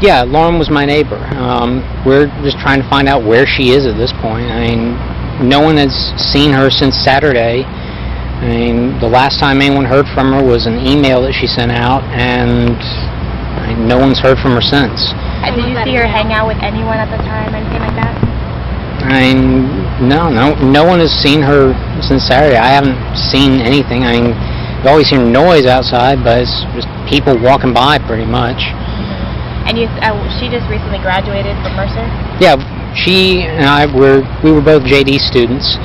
Yeah, Lauren was my neighbor. We're just trying to find out where she is at this point. I mean, no one has seen her since Saturday. I mean, the last time anyone heard from her was an email that she sent out, and no one's heard from her since. Did you see her hang out with anyone at the time, anything like that? I mean, no one has seen her since Saturday. I haven't seen anything. I mean, you always hear noise outside, but it's just people walking by pretty much. And she just recently graduated from Mercer? Yeah, she and I were both JD students.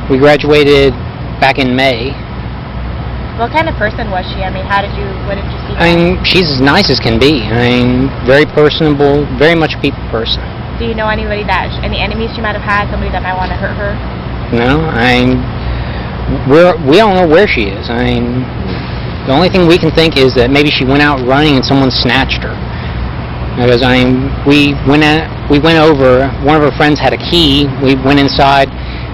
We graduated back in May. What kind of person was she? I mean, what did you see? I mean, she's as nice as can be. I mean, very personable, very much a people person. Do you know any enemies she might have had, somebody that might want to hurt her? No, we don't know where she is. I mean, the only thing we can think is that maybe she went out running and someone snatched her. Because we went over. One of her friends had a key. We went inside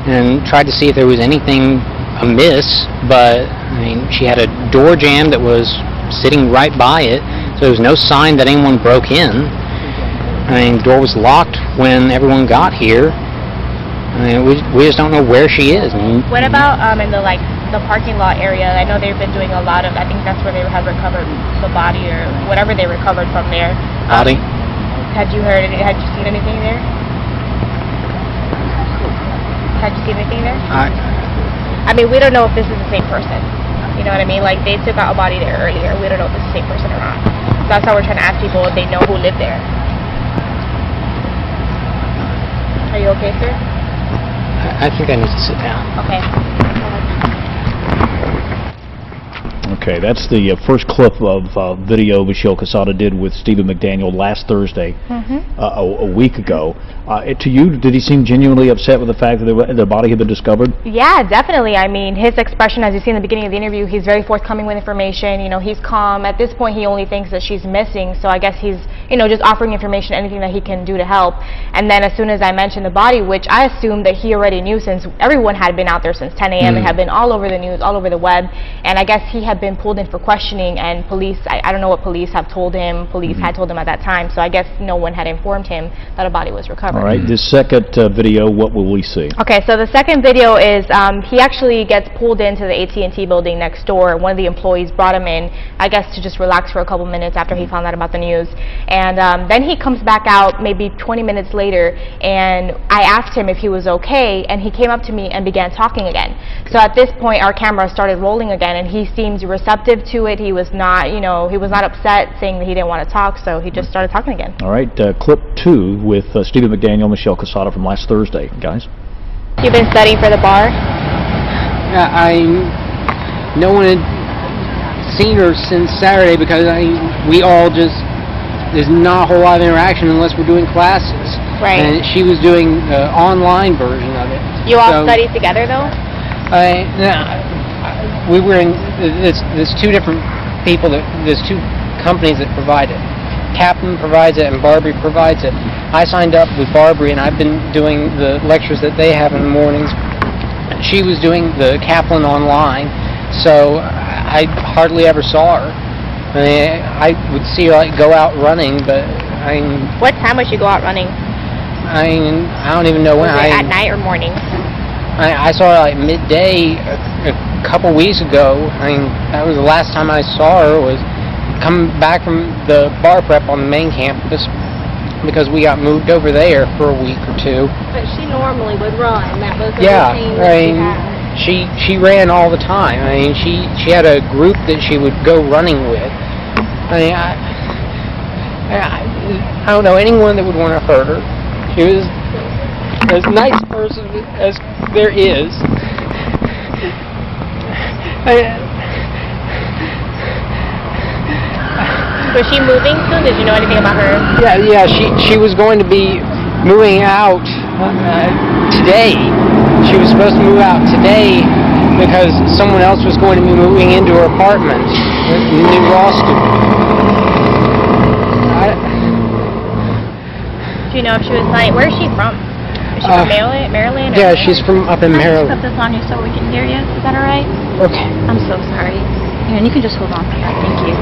and tried to see if there was anything amiss, but I mean, she had a door jamb that was sitting right by it, so there was no sign that anyone broke in. I mean, the door was locked when everyone got here. I mean, we just don't know where she is. What about in the parking lot area? I know they've been doing a lot of. I think that's where they have recovered the body or whatever they recovered from there. Body. Had you seen anything there? Had you seen anything there? I mean, we don't know if this is the same person. You know what I mean? Like, they took out a body there earlier. We don't know if it's the same person or not. So that's how we're trying to ask people if they know who lived there. Are you okay, sir? I think I need to sit down. Okay. Okay, that's the first clip of video Michelle Quesada did with Stephen McDaniel last Thursday, a week ago. To you, did he seem genuinely upset with the fact that the body had been discovered? Yeah, definitely. I mean, his expression, as you see in the beginning of the interview, he's very forthcoming with information. You know, he's calm. At this point, he only thinks that she's missing, so I guess he's, just offering information, anything that he can do to help. And then as soon as I mentioned the body, which I assumed that he already knew since everyone had been out there since 10 a.m. It had been all over the news, all over the web, and I guess he had been pulled in for questioning, and police, I don't know what police have told him, had told him at that time, so I guess no one had informed him that a body was recovered. All right, this second video, what will we see? Okay, so the second video is he actually gets pulled into the AT&T building next door. One of the employees brought him in, I guess, to just relax for a couple minutes after he found out about the news. And then he comes back out maybe 20 minutes later, and I asked him if he was okay, and he came up to me and began talking again. So at this point, our camera started rolling again, and he seemed receptive to it. He was not, he was not upset, saying that he didn't want to talk, so he just started talking again. All right, clip 2 with Stephen McDaniel, Michelle Quesada from last Thursday. Guys? You've been studying for the bar? No one had seen her since Saturday because there's not a whole lot of interaction unless we're doing classes. Right. And she was doing the online version of it. You all studied together, though? We were in, there's two different people, there's two companies that provide it. Kaplan provides it and Barbary provides it. I signed up with Barbary and I've been doing the lectures that they have in the mornings. She was doing the Kaplan online, so I hardly ever saw her. I would see her go out running, but What time would she go out running? I don't even know when. Was it at night or morning? I saw her midday a couple weeks ago. That was the last time I saw her, was coming back from the bar prep on the main campus because we got moved over there for a week or two. But she normally would run. That was a routine that she ran all the time. She had a group that she would go running with. I don't know anyone that would want to hurt her. She was as nice a person as there is. Was she moving soon? Did you know anything about her? Yeah. She was going to be moving out today. She was supposed to move out today because someone else was going to be moving into her apartment, the new law student. Do you know if she was where is she from? Is she from Maryland? Yeah, she's from up in Maryland. I'll just put this on you so we can hear you. Is that all right? Okay. I'm so sorry. Here, and you can just hold on for that. Thank you.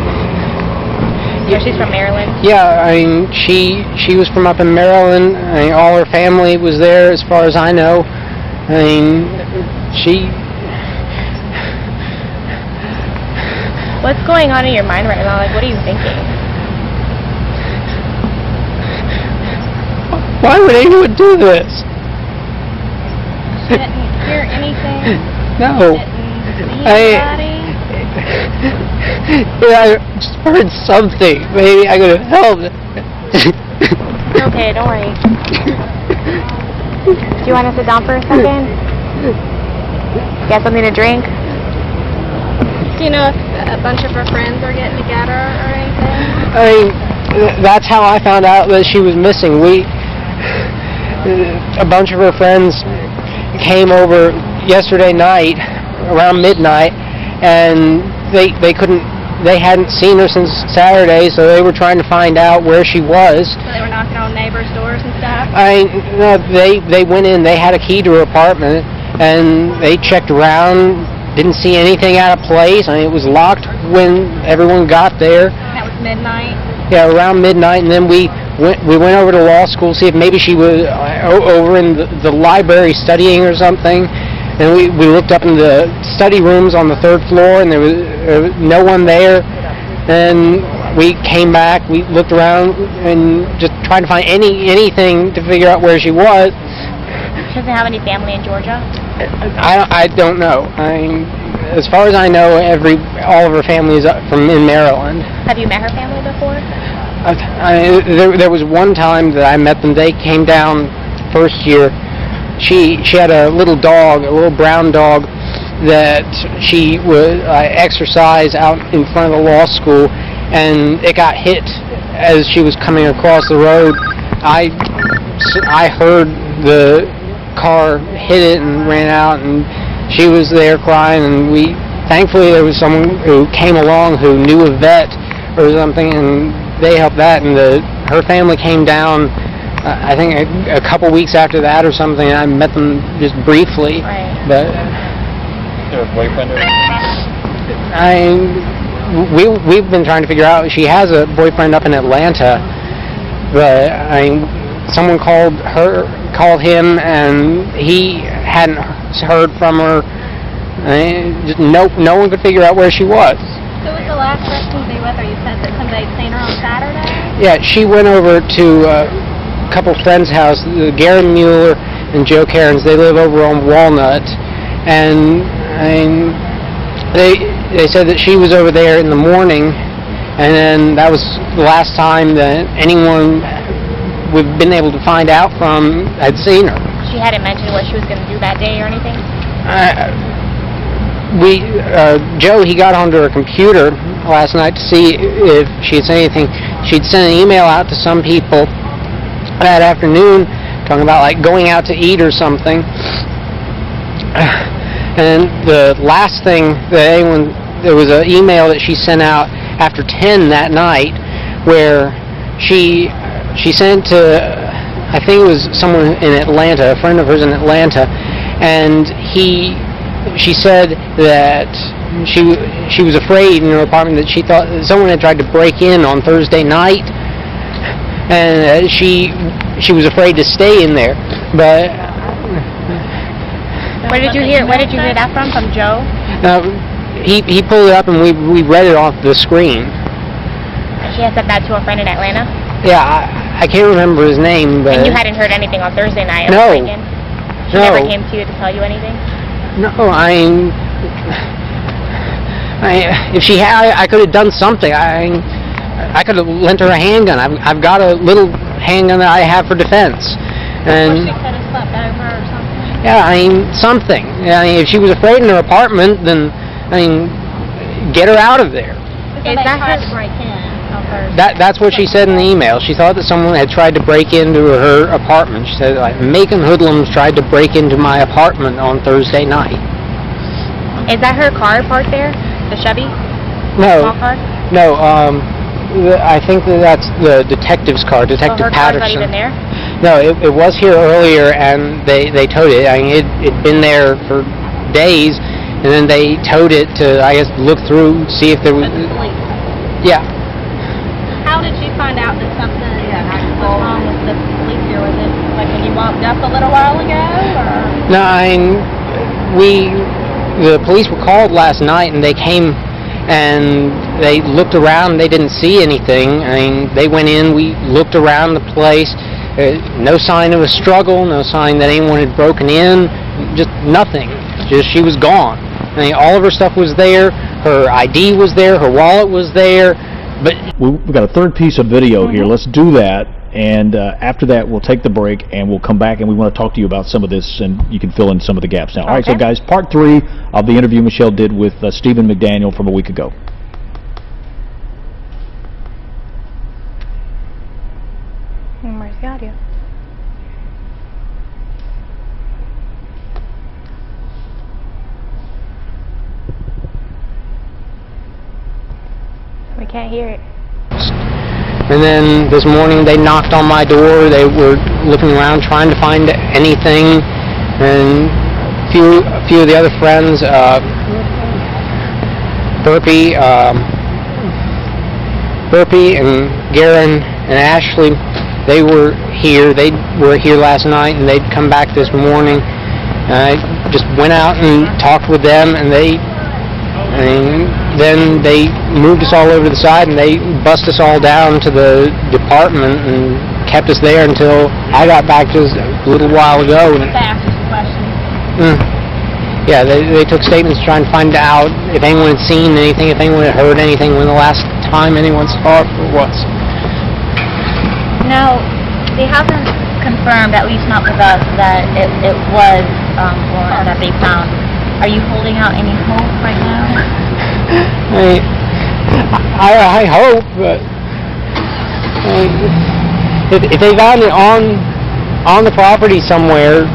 So she's from Maryland? Yeah, I mean, she was from up in Maryland. I mean, all her family was there, as far as I know. I mean, she... What's going on in your mind right now? Like, what are you thinking? Why would anyone do this? She didn't hear anything? No. Didn't see anybody? I just heard something. Maybe I could have helped. Okay, don't worry. Do you want to sit down for a second? Get something to drink? Do you know if a bunch of her friends are getting together or anything? That's how I found out that she was missing. A bunch of her friends came over yesterday night around midnight, and they hadn't seen her since Saturday, so they were trying to find out where she was. So they were knocking on neighbors' doors and stuff? No, they went in. They had a key to her apartment, and they checked around. Didn't see anything out of place. I mean, it was locked when everyone got there. That was midnight? Yeah, around midnight, and then we went over to law school to see if maybe she was over in the library studying or something. And we looked up in the study rooms on the 3rd floor, and there was no one there. And we came back, we looked around, and just tried to find anything to figure out where she was. She doesn't have any family in Georgia? I don't know. As far as I know, all of her family is from in Maryland. Have you met her family before? There was one time that I met them. They came down first year. She had a little dog, a little brown dog, that she would exercise out in front of the law school, and it got hit as she was coming across the road. I heard the car hit it and ran out, and she was there crying, and thankfully there was someone who came along who knew a vet or something, and they helped that, and her family came down I think a couple weeks after that or something. I met them just briefly. Right. But Is there a boyfriend or we've been trying to figure out. She has a boyfriend up in Atlanta, but someone called him, and he hadn't heard from her. No one could figure out where she was. Who was the last person to be with her? You said that somebody had seen her on Saturday? Yeah, she went over to a couple friends' house, Garen Mueller and Joe Cairns. They live over on Walnut, and they said that she was over there in the morning, and then that was the last time that anyone we've been able to find out from had seen her. She hadn't mentioned what she was going to do that day or anything? Joe, he got onto her computer last night to see if she had said anything. She'd sent an email out to some people that afternoon talking about like going out to eat or something. And the last thing that there was an email that she sent out after 10 that night where she sent to, I think it was someone in Atlanta, a friend of hers in Atlanta, and she said that she was afraid in her apartment that she thought that someone had tried to break in on Thursday night, and she was afraid to stay in there. But where did you hear that from Joe? He pulled it up, and we read it off the screen. She had said that to a friend in Atlanta? Yeah, I can't remember his name, but... And you hadn't heard anything on Thursday night? No. She never came to you to tell you anything? No, if she had, I could have done something. I could have lent her a handgun. I've got a little handgun that I have for defense. And Or she could have slept over or something? yeah, something. If she was afraid in her apartment, then get her out of there. Is that tried to break in on Thursday? That's what she said in the email. She thought that someone had tried to break into her apartment. She said, like, Macon hoodlums tried to break into my apartment on Thursday night. Is that her car parked there? The Chevy? No. Small car? No, I think that's the detective's car, Detective her car's Patterson. not even there? No, it was here earlier, and they towed it. It'd been there for days, and then they towed it to, I guess, look through, see if there was... But the police. Yeah. No, the police were called last night, and they came and they looked around. They didn't see anything. I mean, they went in. We looked around the place. No sign of a struggle. No sign that anyone had broken in. Just nothing. Just she was gone. I mean, all of her stuff was there. Her ID was there. Her wallet was there. But we've got a third piece of video here. Let's do that. And after that, we'll take the break, and we'll come back, and we want to talk to you about some of this, and you can fill in some of the gaps now. All right, so guys, part 3 of the interview Michelle did with Stephen McDaniel from a week ago. Where's the audio? We can't hear it. And then this morning they knocked on my door. They were looking around trying to find anything. And a few of the other friends, Burpee and Garen and Ashley, they were here. They were here last night, and they'd come back this morning. I just went out and talked with them, and then they moved us all over to the side, and they bussed us all down to the department and kept us there until I got back just a little while ago. Yeah, they took statements trying to find out if anyone had seen anything, if anyone had heard anything, when the last time anyone saw it was. Now, they haven't confirmed, at least not with us, that it was Lauren that they found. Are you holding out any hope right now? I hope, but if they found it on the property somewhere.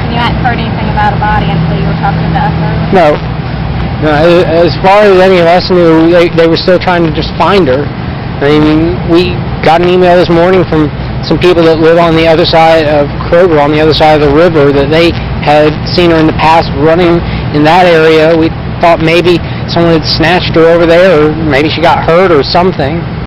You hadn't heard anything about a body until you were talking to us earlier? No. As far as any of us knew, they were still trying to just find her. I mean, we got an email this morning from some people that live on the other side of Kroger, on the other side of the river, that they had seen her in the past running in that area. We thought maybe someone had snatched her over there, or maybe she got hurt or something.